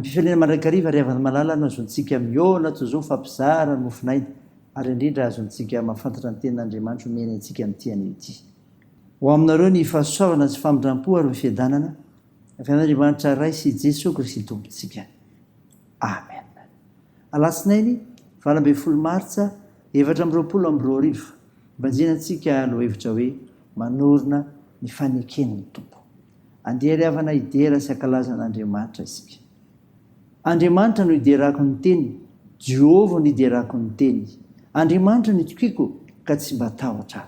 Ampifenena mandrakariva riavana malala no azontsika miona toy izao fampizara ny mofonaina ary indrindra azontsika mahafantatra ny tenin'Andriamanitra omena antsika amin'ity ity. Ho aminareo ny fahasoavana sy famindrampo ary ny fiadanana Fiain'Andriamanitra ray sy Jesosy Kristy tompontsika. Amen. Alatsinainy 20 Martsa 2022 mbanjinantsika no hevitra hoe manorina ny fanekeny ny tompo. Andeha riavana idera sy ankalazan'Andriamanitra isika. Andriamanitra no iderako ny teny, Jehovah no iderako ny teny. Andriamanitra no tokiko ka tsy mba tahotra.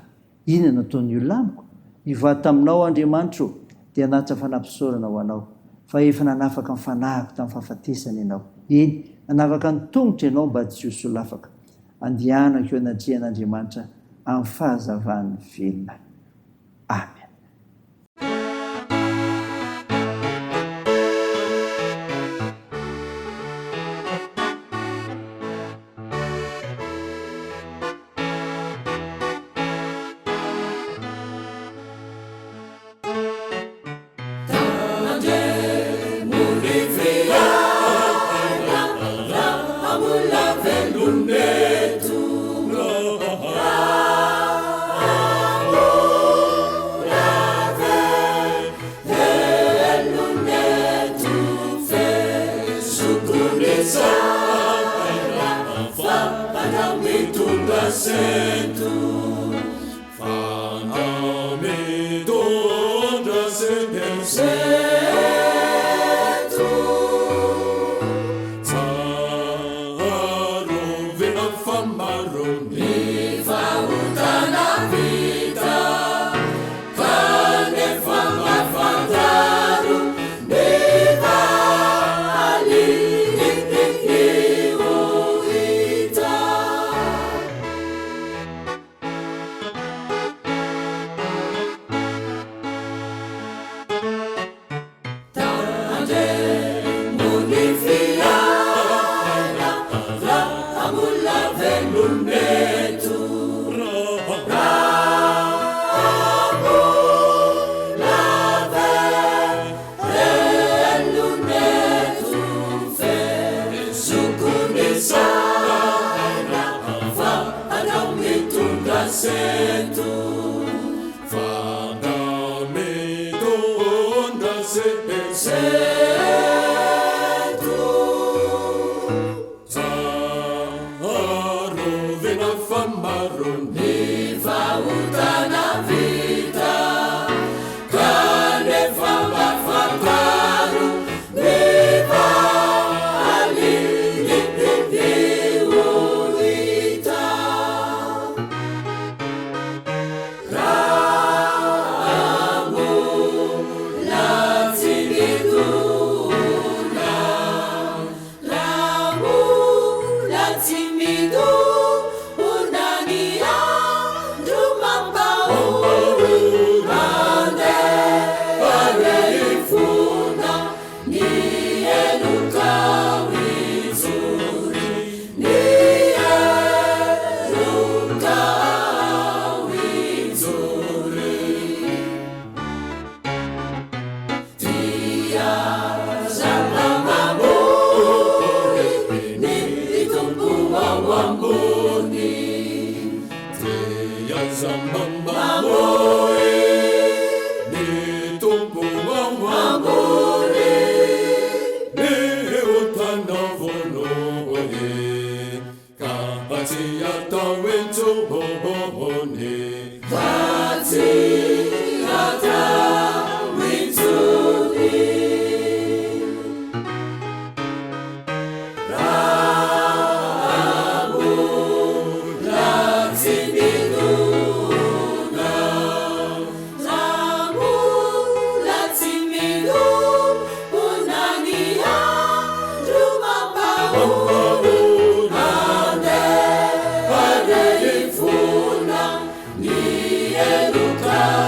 Inona nataony olona amiko? Iva taminao Andriamanitra dia nahatra fanampisaorana ho anao, fa efa nanafaka ny fanahiko tamin'ny fahafatesana ianao. Eny, nanafaka ny tongotra ianao mba tsy ho solafaka. Andianako eo anatrehan'Andriamanitra amin'ny fahazavany velona. Amen. Ni eluka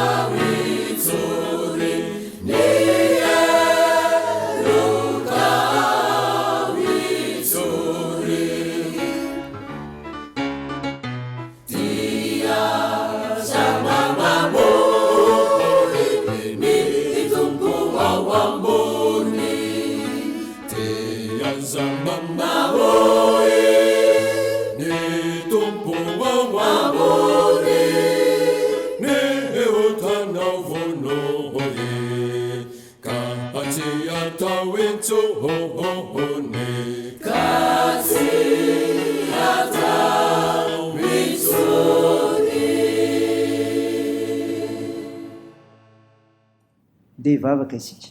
dia hivavaka isika.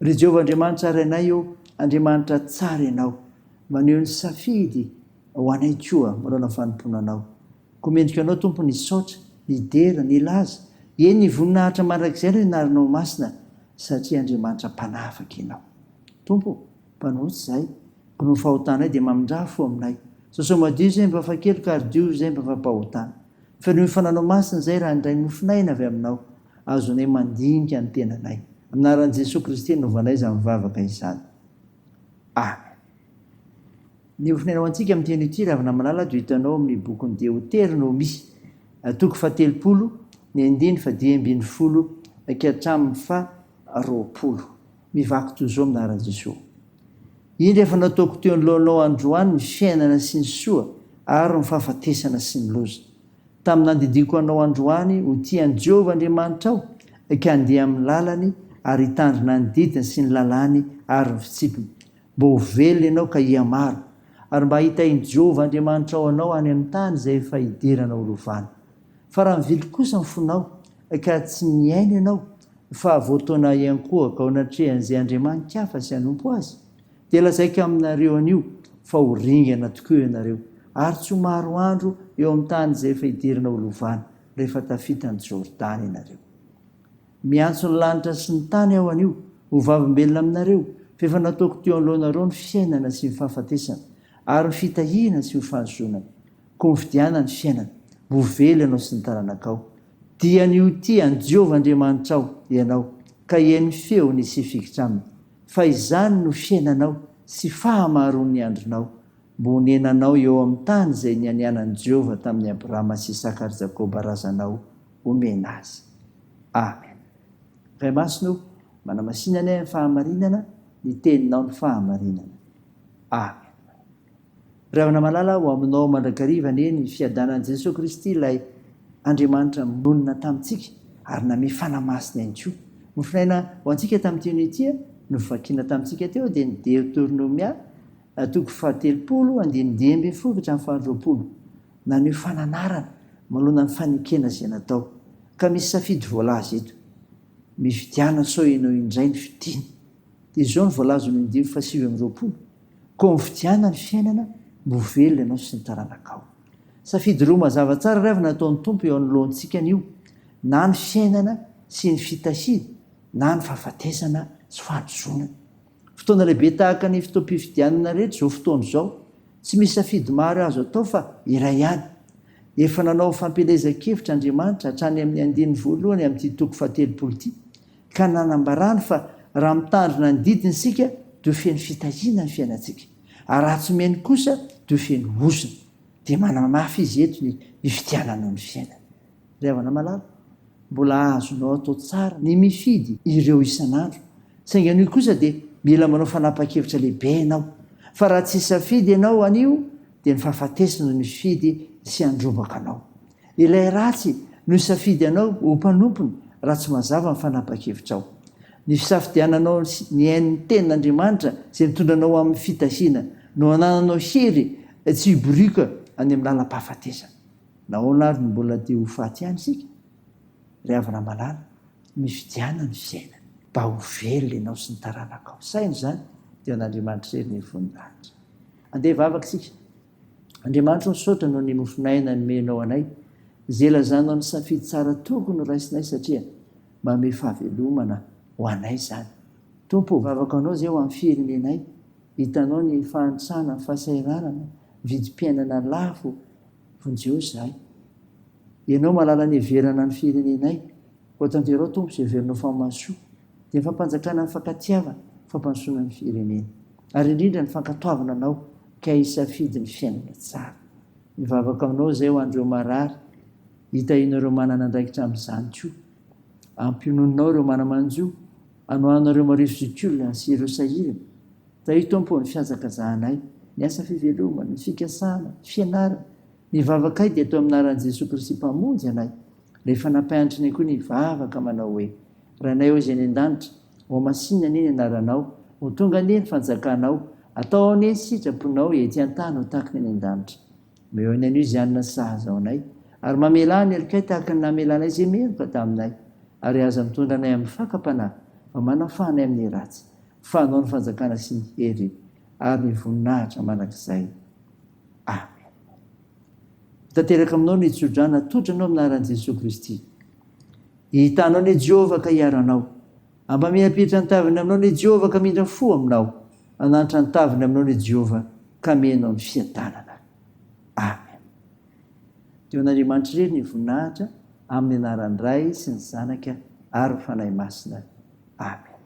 Ry Jehovah Andriamanitra arainay io, Andriamanitra tsara ianao, maneho ny safidy ho anay koa manao fanomponanao. Komendrika anao Tompo ny saotra, ny dera, ny laza, eny ny voninahitra mandrakizay no inarinao masina, satria Andriamanitra mpanafaka ianao. Tompo, mpanotsy izahay, ko no fahotanay dia mamindra fo aminay. Sosao madio izay mba fakely ka ardio izay mba fampahotana. Fa ny fananao masina izay raha indray Mofonaina avy aminao, azonay mandinika ny tenanay. Aminaran'i Jesosy Kristy no vanay izany mivavaka izany. Amen. Ny Mofonaina ho antsika amin'ny teny ity ravina malala dia hitanao amin'ny bokin'ny Deuteronômy, toko 70, ny 1-10 hatramin'ny 20. Mivaky toy izao aminaran'i Jesosy. Indry efa nataoko teo anolohанao androany ny fiainana sy ny soa ary ny fahafatesana sy ny loza. Tamin'ny nandidiko anao androany ho tian'i Jehovah Andriamanitra ao, ka andeha amin'ny lalany ary hitandrina ny didiny sy ny lalàny ary ny fitsipiny. Mba ho velona ianao ka hiamaro, ary mba hitahin'i Jehovah Andriamanitra ao anao any amin'ny tany izay efa hidirana ho lovany. Fa raha mivily kosa ny fonao, ka tsy miaina ianao, fa voataona iankoa ka ho natrehan'izay Andriamanitra hafa sy hanompo azy, dia lazaiko aminareo anio fa ho ringana tokoa ianareo, ary tsy ho maro andro eo amin'ny tany izay efa hidirana ho lovany rehefa tafitany Jordany ianareo. Miantso ny lanitra sy ny tany ao anio, ho vavimbelona aminareo, fa efa nataoko teo anolohana ny fiainana sy ny fahafatesana, ary ny fitahiana sy ny fanzonana. Ko mifidiana ny fiainana, mbo vely ianao sy ny taranakao. Dia anio ty an'i Jehovah Andriamanitra ao ianao, ka hihaino feo ny sy fikitra aminy. Fa izany no fiainanao sy fahamaron'ny andronao, mbo honenanao eo amin'ny tany izay nianianan'i Jehovah tamin'ny Abrahama sy Isaka ary Jakoba razanao omena azy. Amen. Ray masino, manamasinana ny fahamarinana, ny teninao ny fahamarinana. Amen. Ravina malala ho aminao mandrakariva ny fiadanan'i Jesosy Kristy ilay Andriamanitra monina tamintsika ary name fanamasina ihany koa. Mofonaina ho antsika tamin'ny teny ity no vakiana tamintsika teo dia ny Deuteronomia toko 70 1-10 hatramin'ny 20. Naneho fananarana manoloana ny fanekena izay natao, ka misy safidy voalaza eto. Mifidiana sao ianao indray ny fidiana. Dia izao ny voalaza no 20. Ko mifidiana ny fiainana, mbo velona ianao sy ny taranakao. Safidy roa mazava tsara ravy nataon'ny Tompo eo anoloantsika anio, na ny fiainana sy ny fitahiana, na ny fahafatesana sy fahanzonana. Fotoana lehibe tahaka ny fotoam-pifidianana rehetra izao fotoana izao, tsy misy safidy maro azo atao fa iray ihany. Efa nanao fampelezan-kevitra Andriamanitra hatrany amin'ny 1 amin'ity toko 70 ity, ka nanambarany fa raha mitandrina ny didiny isika dia feno fitahiana ny fiainantsika, ary raha tsy meny kosa dia feno ozona. Dia manamafy izy eto ny fifidianana ny fiainana. Ry havana malala, mbola azonao atao tsara ny mifidy ireo isan'andro, saingy anio kosa dia mila manao fanapa-kevitra lehibe ianao. Fa raha tsy safidy ianao anio, dia ny fahafatesana no mifidy sy androbaka anao. Ilay ratsy no safidy ianao ho mpanompony raha tsy mazava ny fanapa-kevitra ao. Ny fisafidiananao ny ain'ny tenin'Andriamanitra izay mitondra anao amin'ny fitahiana, no anananao hery tsy hiborika any amin'ny lalam-pahafatesana. Nahoana ary no mbola te ho faty ihany isika? Ry havana malala, mifidiana ny fiainana, mba ho velona ianao sy ny taranakao. Saina izany dia an'Andriamanitra irery ny voninahitra. Andeha hivavaka isika. Andriamanitra misaotra noho ny Mofonaina nomenao anay, izay lazanao ny safidy tsara tokony raisinay satria manome fahavelomana ho anay izany. Tompo, vavaka anao izay ho amin'ny firenenay, hitanao ny fahantrana, ny fahasahiranana, vidim-piainana lafo vonjeo izahay. Ianao malala ny heverana ny firenenay, ho tanterao Tompo izay heverinao famasoa, dia ny fampanjakana ny fankatiavana, fampanosona ny firenena, ary indrindra ny fankatoavana anao ka hisafidy ny fiainana tsara. Mivavaka aminao izay ho andreo marary, hitahinao ireo manana andraikitra amin'izany koa, ampiononao ireo manamanjo, anohanao ireo marivo-zokiolona sy ireo sahirana. Tahi Tompo ny fianjakazahanay, ny asa fivelomana, ny fikasana, ny fianarana, Nivavakay dia atao aminaran'i Jesosy Kristy mpamonjy anay. Rehefa nampahantriny koa nivavaka manao hoe raha nay ao izay ny an-danitra ho masinana iny anaranao ho tonga anie ny fanjakanao atao anie sitraponao ety an-tany ho tahaka ny an-danitra. Meo ny anio izy anina sahaza ao anay ary mamela ny elikay tahaka ny namelanay izay meloka taminay ary aza mitondra anay amin'ny fakapanahy fa manafanay amin'ny ratsy fanao ny fanjakana sy ny hery ary ny voninahitra manakizay. Amen. Tanteraka aminao ny tsodrana totranao aminaran'i Jesosy Kristy. Hitanao ny Jehovah ka hiaranao. Ampamiapitra ny taviny aminao ny Jehovah ka mindra fo aminao. Anantra ny taviny aminao ny Jehovah ka menao ny fiadanana. Amen. Teo an'Andriamanitra irery ny voninahitra amin'ny anaran'ny Ray sy ny Zanaka ary ny Fanahy Masina. Amen.